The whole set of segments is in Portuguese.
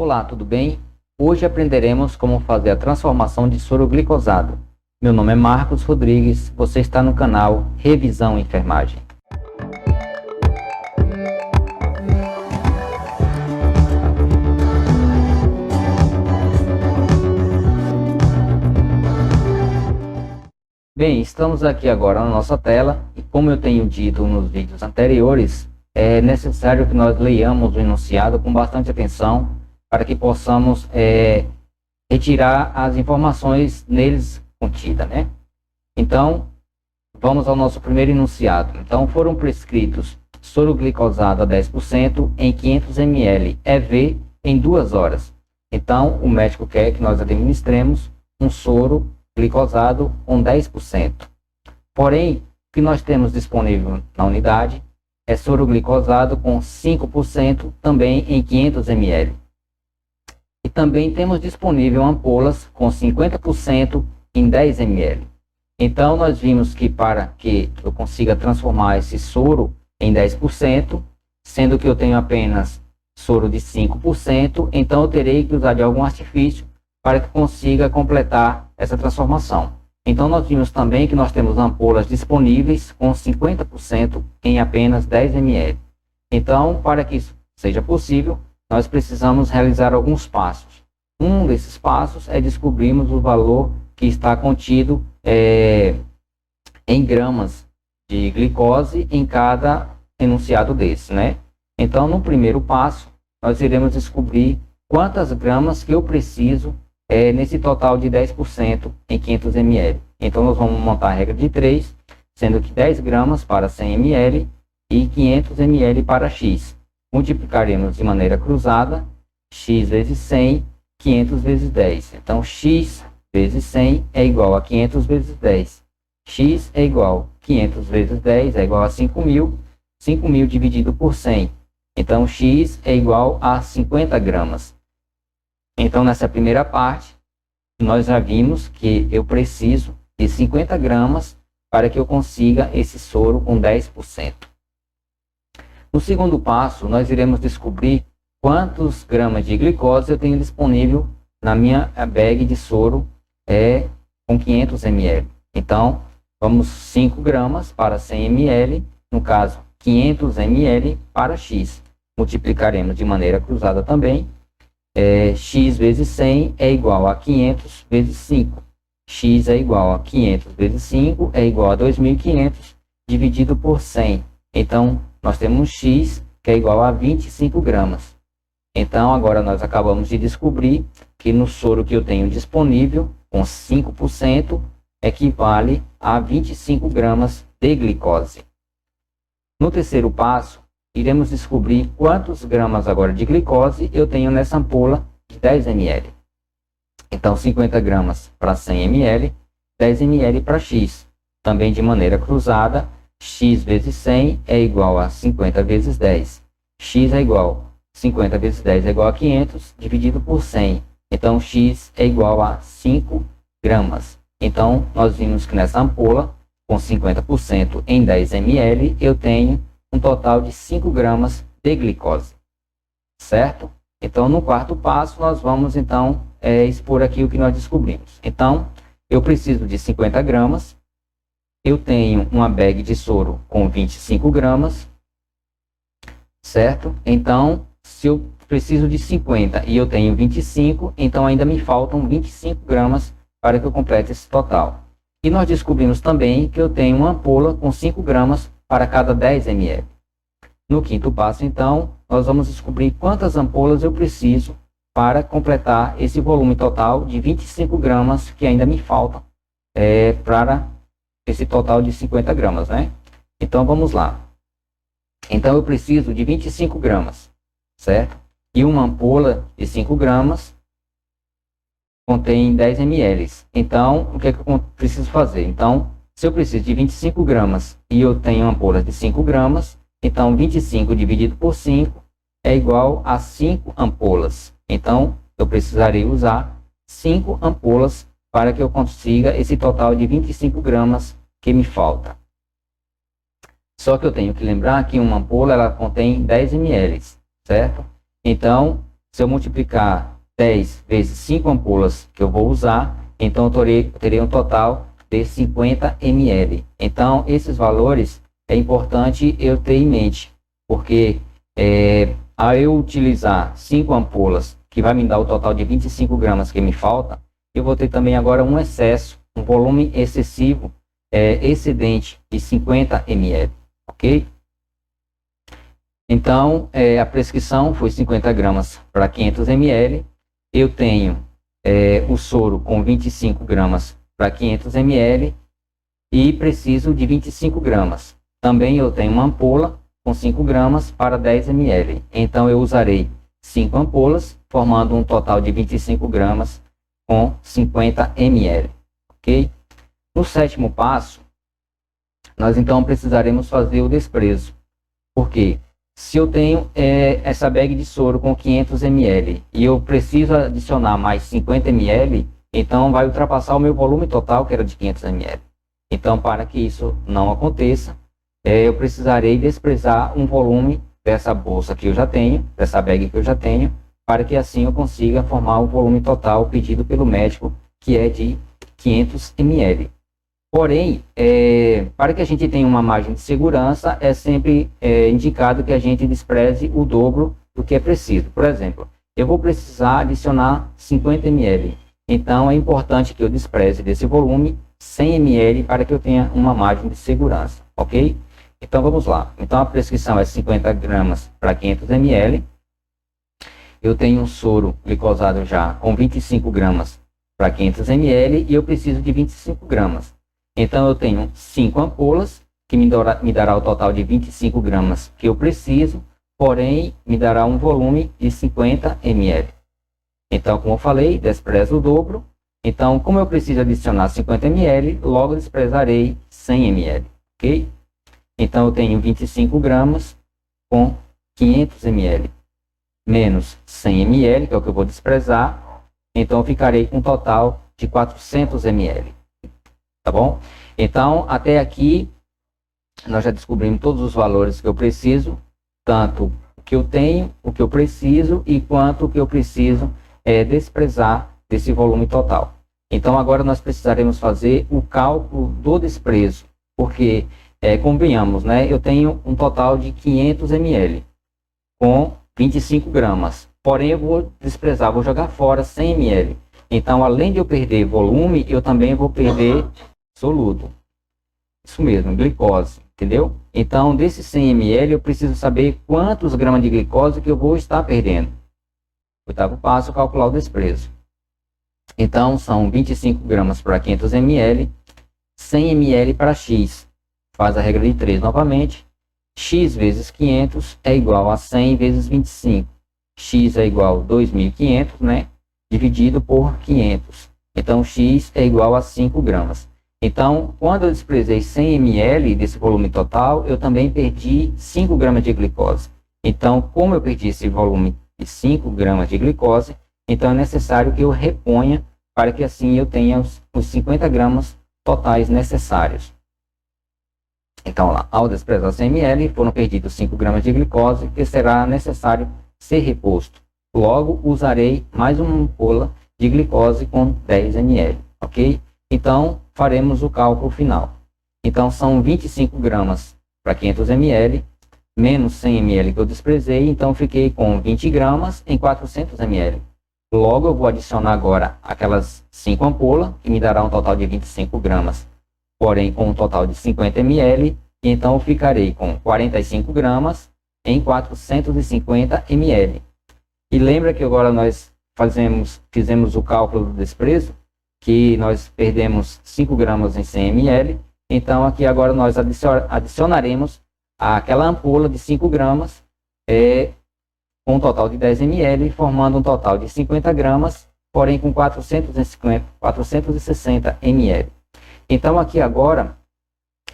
Olá, tudo bem? Hoje aprenderemos como fazer a transformação de soro glicosado. Meu nome é Marcos Rodrigues, você está no canal Revisão Enfermagem. Bem, estamos aqui agora na nossa tela e como eu tenho dito nos vídeos anteriores, é necessário que nós leiamos o enunciado com bastante atenção para que possamos retirar as informações neles contidas, né? Então, vamos ao nosso primeiro enunciado. Então, foram prescritos soro glicosado a 10% em 500 ml EV em 2 horas. Então, o médico quer que nós administremos um soro glicosado com 10%. Porém, o que nós temos disponível na unidade é soro glicosado com 5% também em 500 ml. E também temos disponível ampolas com 50% em 10 ml. Então, nós vimos que para que eu consiga transformar esse soro em 10%, sendo que eu tenho apenas soro de 5%, então eu terei que usar de algum artifício para que consiga completar essa transformação. Então, nós vimos também que nós temos ampolas disponíveis com 50% em apenas 10 ml. Então, para que isso seja possível, nós precisamos realizar alguns passos. Um desses passos é descobrirmos o valor que está contido em gramas de glicose em cada enunciado desse, né? Então, no primeiro passo, nós iremos descobrir quantas gramas que eu preciso nesse total de 10% em 500 ml. Então, nós vamos montar a regra de 3, sendo que 10 gramas para 100 ml e 500 ml para X. Multiplicaremos de maneira cruzada, X vezes 100, 500 vezes 10. Então, X vezes 100 é igual a 500 vezes 10. X é igual a 500 vezes 10 é igual a 5.000. 5.000 dividido por 100. Então, X é igual a 50 gramas. Então, nessa primeira parte, nós já vimos que eu preciso de 50 gramas para que eu consiga esse soro com 10%. No segundo passo, nós iremos descobrir quantos gramas de glicose eu tenho disponível na minha bag de soro com 500 ml. Então, vamos 5 gramas para 100 ml, no caso, 500 ml para X. Multiplicaremos de maneira cruzada também. X vezes 100 é igual a 500 vezes 5. X é igual a 500 vezes 5 é igual a 2.500 dividido por 100. Então, nós temos X que é igual a 25 gramas. Então, agora nós acabamos de descobrir que no soro que eu tenho disponível, com 5%, equivale a 25 gramas de glicose. No terceiro passo, iremos descobrir quantos gramas agora de glicose eu tenho nessa ampola de 10 ml. Então, 50 gramas para 100 ml, 10 ml para X. Também de maneira cruzada, X vezes 100 é igual a 50 vezes 10. X é igual a 50 vezes 10 é igual a 500, dividido por 100. Então, X é igual a 5 gramas. Então, nós vimos que nessa ampola, com 50% em 10 ml, eu tenho um total de 5 gramas de glicose. Certo? Então, no quarto passo, nós vamos, então, expor aqui o que nós descobrimos. Então, eu preciso de 50 gramas. Eu tenho uma bag de soro com 25 gramas. Certo? Então, se eu preciso de 50 e eu tenho 25, então ainda me faltam 25 gramas para que eu complete esse total. E nós descobrimos também que eu tenho uma ampola com 5 gramas para cada 10 ml. No quinto passo, então, nós vamos descobrir quantas ampolas eu preciso para completar esse volume total de 25 gramas que ainda me faltam para esse total de 50 gramas, né? Então, vamos lá. Então, eu preciso de 25 gramas, certo? E uma ampola de 5 gramas contém 10 ml. Então, o que é que eu preciso fazer? Então, se eu preciso de 25 gramas e eu tenho ampolas de 5 gramas, então 25 dividido por 5 é igual a 5 ampolas. Então, eu precisarei usar 5 ampolas para que eu consiga esse total de 25 gramas que me falta. Só que eu tenho que lembrar que uma ampola ela contém 10 ml, certo? Então, Se eu multiplicar 10 vezes 5 ampolas que eu vou usar, então eu terei um total de 50 ml. Então, esses valores é importante eu ter em mente, porque ao eu utilizar 5 ampolas, que vai me dar o total de 25 gramas que me falta, eu vou ter também agora um excesso, um volume excessivo, excedente de 50 ml, ok? Então, a prescrição foi 50 gramas para 500 ml. Eu tenho o soro com 25 gramas para 500 ml e preciso de 25 gramas. Também eu tenho uma ampola com 5 gramas para 10 ml. Então, eu usarei 5 ampolas, formando um total de 25 gramas com 50 ml, ok? No sétimo passo, nós então precisaremos fazer o desprezo. Por quê? Se eu tenho essa bag de soro com 500 ml e eu preciso adicionar mais 50 ml, então vai ultrapassar o meu volume total, que era de 500 ml. Então, para que isso não aconteça, eu precisarei desprezar um volume dessa bolsa que eu já tenho, dessa bag que eu já tenho, para que assim eu consiga formar o volume total pedido pelo médico, que é de 500 ml. Porém, para que a gente tenha uma margem de segurança, é sempre indicado que a gente despreze o dobro do que é preciso. Por exemplo, eu vou precisar adicionar 50 ml. Então, é importante que eu despreze desse volume 100 ml para que eu tenha uma margem de segurança, ok? Então, vamos lá. Então, a prescrição é 50 gramas para 500 ml. Eu tenho um soro glicosado já com 25 gramas para 500 ml e eu preciso de 25 gramas. Então, eu tenho 5 ampolas, que me dará o total de 25 gramas que eu preciso, porém, me dará um volume de 50 ml. Então, como eu falei, desprezo o dobro. Então, como eu preciso adicionar 50 ml, logo desprezarei 100 ml, ok? Então, eu tenho 25 gramas com 500 ml, menos 100 ml, que é o que eu vou desprezar. Então, eu ficarei com um total de 400 ml. Tá bom? Então, até aqui, nós já descobrimos todos os valores que eu preciso, tanto o que eu tenho, o que eu preciso e quanto o que eu preciso desprezar desse volume total. Então, agora nós precisaremos fazer o cálculo do desprezo, porque, convenhamos, né? Eu tenho um total de 500 ml com 25 gramas, porém eu vou desprezar, vou jogar fora 100 ml. Então, além de eu perder volume, eu também vou perder soluto. Isso mesmo, glicose, entendeu? Então, desses 100 ml, eu preciso saber quantos gramas de glicose que eu vou estar perdendo. Oitavo passo, calcular o desprezo. Então, são 25 gramas para 500 ml, 100 ml para X. Faz a regra de 3 novamente. X vezes 500 é igual a 100 vezes 25. X é igual a 2.500, né? Dividido por 500. Então, X é igual a 5 gramas. Então, quando eu desprezei 100 ml desse volume total, eu também perdi 5 gramas de glicose. Então, como eu perdi esse volume de 5 gramas de glicose, então é necessário que eu reponha para que assim eu tenha os 50 gramas totais necessários. Então, lá, ao desprezar 100 ml, foram perdidos 5 gramas de glicose, que será necessário ser reposto. Logo, usarei mais uma ampola de glicose com 10 ml, ok? Então, faremos o cálculo final. Então, são 25 gramas para 500 ml, menos 100 ml que eu desprezei, então fiquei com 20 gramas em 400 ml. Logo, eu vou adicionar agora aquelas 5 ampolas, que me dará um total de 25 gramas, porém com um total de 50 ml, e então eu ficarei com 45 gramas em 450 ml. E lembra que agora nós fizemos o cálculo do desprezo, que nós perdemos 5 gramas em 100 ml, então aqui agora nós adicionaremos aquela ampola de 5 gramas com um total de 10 ml, formando um total de 50 gramas, porém com 460 ml. Então aqui agora,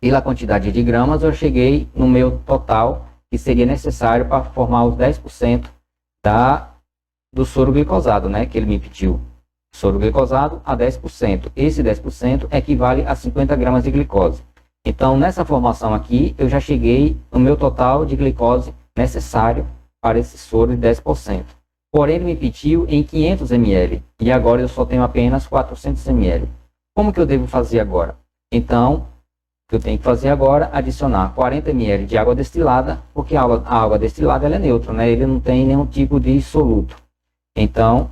pela quantidade de gramas, eu cheguei no meu total, que seria necessário para formar os 10% do soro glicosado, né, que ele me pediu. Soro glicosado a 10%. Esse 10% equivale a 50 gramas de glicose. Então, nessa formação aqui, eu já cheguei no meu total de glicose necessário para esse soro de 10%. porém ele me pediu em 500 ml, e agora eu só tenho apenas 400 ml. Como que eu devo fazer agora? Então, o que eu tenho que fazer agora é adicionar 40 ml de água destilada, porque a água destilada ela é neutra, né? Ele não tem nenhum tipo de soluto. Então,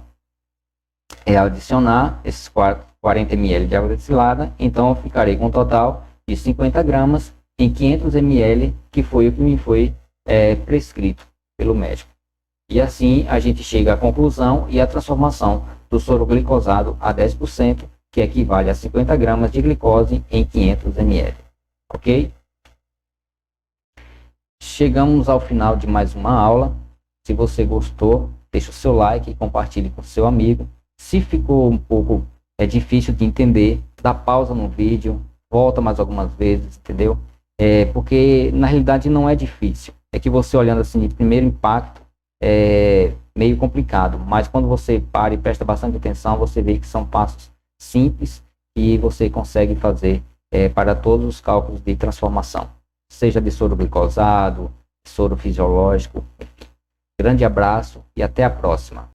é adicionar esses 40 ml de água destilada, então eu ficarei com um total de 50 gramas em 500 ml, que foi o que me foi prescrito pelo médico. E assim a gente chega à conclusão e à transformação do soro glicosado a 10%, que equivale a 50 gramas de glicose em 500 ml. Ok? Chegamos ao final de mais uma aula. Se você gostou, deixa o seu like e compartilhe com seu amigo. Se ficou um pouco difícil de entender, dá pausa no vídeo, volta mais algumas vezes, entendeu? Porque na realidade não é difícil. É que você olhando assim de primeiro impacto é meio complicado, mas quando você para e presta bastante atenção, você vê que são passos simples e você consegue fazer para todos os cálculos de transformação, seja de soro glicosado, soro fisiológico. Grande abraço e até a próxima.